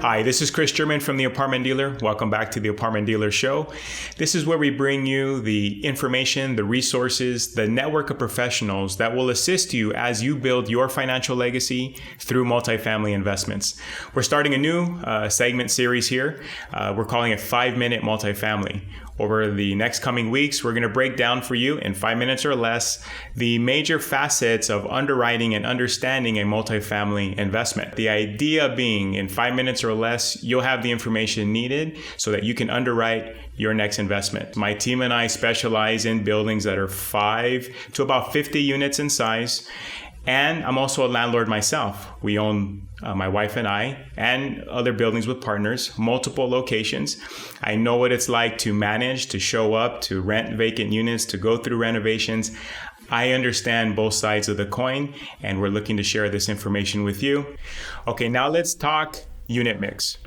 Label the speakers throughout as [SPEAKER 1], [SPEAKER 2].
[SPEAKER 1] Hi, this is Chris German from The Apartment Dealer. Welcome back to The Apartment Dealer Show. This is where we bring you the information, the resources, the network of professionals that will assist you as you build your financial legacy through multifamily investments. We're starting a new segment series here. We're calling it 5-Minute Multifamily. Over the next coming weeks, we're going to break down for you in 5 minutes or less the major facets of underwriting and understanding a multifamily investment. The idea being in 5 minutes or less, you'll have the information needed so that you can underwrite your next investment. My team and I specialize in buildings that are 5 to about 50 units in size. And I'm also a landlord myself. We own, my wife and I, and other buildings with partners, multiple locations. I know what it's like to manage, to show up, to rent vacant units, to go through renovations. I understand both sides of the coin, and we're looking to share this information with you. Okay, now let's talk unit mix.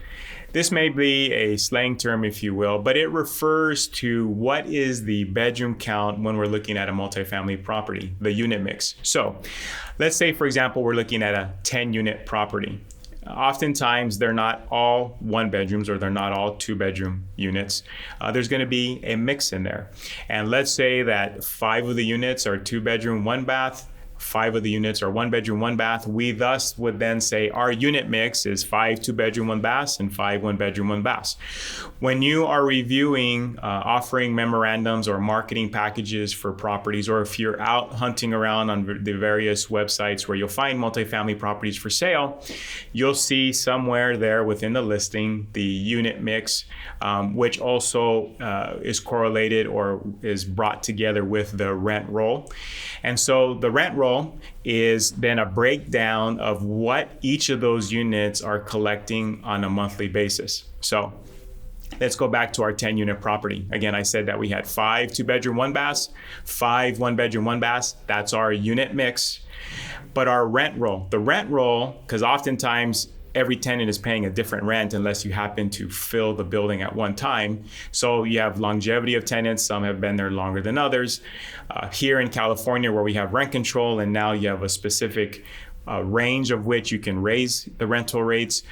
[SPEAKER 1] This may be a slang term, if you will, but it refers to what is the bedroom count when we're looking at a multifamily property, the unit mix. So let's say, for example, we're looking at a 10-unit property. Oftentimes, they're not all one bedrooms or they're not all 2-bedroom units. There's going to be a mix in there. And let's say that 5 of the units are 2-bedroom, 1-bath. 5 of the units are 1-bedroom, 1-bath. We thus would then say our unit mix is 5 2-bedroom, 1-baths and 5 1-bedroom, 1-baths. When you are reviewing offering memorandums or marketing packages for properties, or if you're out hunting around on the various websites where you'll find multifamily properties for sale, you'll see somewhere there within the listing the unit mix, which also is correlated or is brought together with the rent roll. And so the rent roll is then a breakdown of what each of those units are collecting on a monthly basis. So let's go back to our 10-unit property. Again, I said that we had 5 2-bedroom, 1-baths, 5 1-bedroom, 1-baths. That's our unit mix. But our rent roll, because oftentimes every tenant is paying a different rent unless you happen to fill the building at one time. So you have longevity of tenants. Some have been there longer than others. Here in California, where we have rent control, and now you have a specific range of which you can raise the rental rates.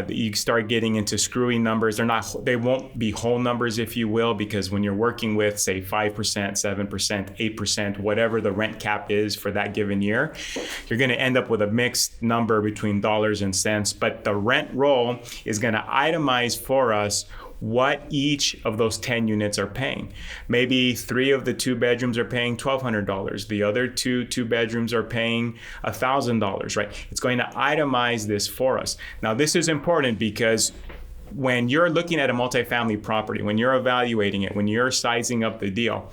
[SPEAKER 1] You start getting into screwy numbers. They won't be whole numbers, if you will, because when you're working with, say, 5%, 7%, 8%, whatever the rent cap is for that given year, you're going to end up with a mixed number between dollars and cents. But the rent roll is going to itemize for us what each of those 10 units are paying. Maybe 3 of the 2 bedrooms are paying $1,200. The other 2 bedrooms are paying $1,000, right? It's going to itemize this for us. Now, this is important because when you're looking at a multifamily property, when you're evaluating it, when you're sizing up the deal,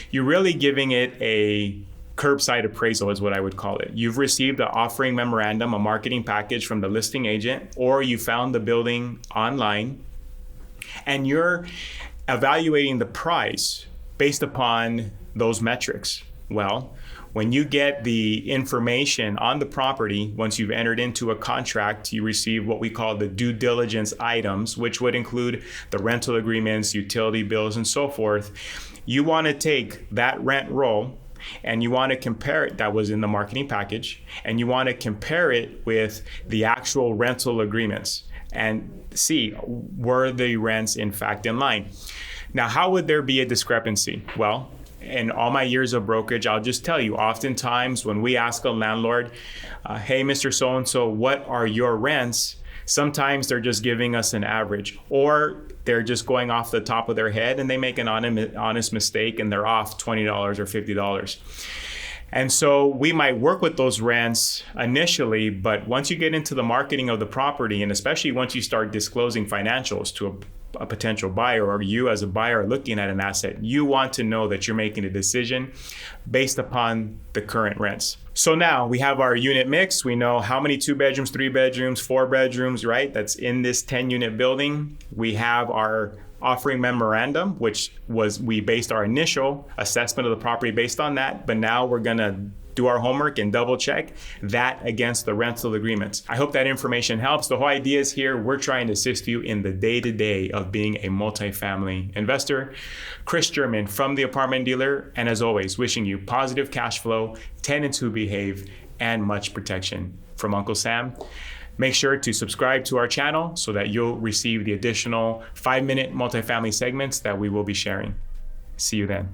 [SPEAKER 1] you're really giving it a curbside appraisal is what I would call it. You've received an offering memorandum, a marketing package from the listing agent, or you found the building online, and you're evaluating the price based upon those metrics. Well, when you get the information on the property, once you've entered into a contract, you receive what we call the due diligence items, which would include the rental agreements, utility bills, and so forth. You want to take that rent roll and you want to compare it, that was in the marketing package, and you want to compare it with the actual rental agreements and see, were the rents in fact in line? Now, how would there be a discrepancy? Well, in all my years of brokerage, I'll just tell you, oftentimes when we ask a landlord, hey, Mr. So-and-so, what are your rents? Sometimes they're just giving us an average, or they're just going off the top of their head and they make an honest mistake and they're off $20 or $50. And so we might work with those rents initially, but once you get into the marketing of the property, and especially once you start disclosing financials to a potential buyer, or you as a buyer looking at an asset, you want to know that you're making a decision based upon the current rents. So now we have our unit mix. We know how many 2 bedrooms, 3 bedrooms, 4 bedrooms, right? That's in this 10-unit building. We have our offering memorandum, which was, we based our initial assessment of the property based on that, but now we're gonna do our homework and double check that against the rental agreements. I hope that information helps. The whole idea is here, we're trying to assist you in the day-to-day of being a multifamily investor. Chris German from The Apartment Dealer, and as always, wishing you positive cash flow, tenants who behave, and much protection. From Uncle Sam, Make sure to subscribe to our channel so that you'll receive the additional 5-minute multifamily segments that we will be sharing. See you then.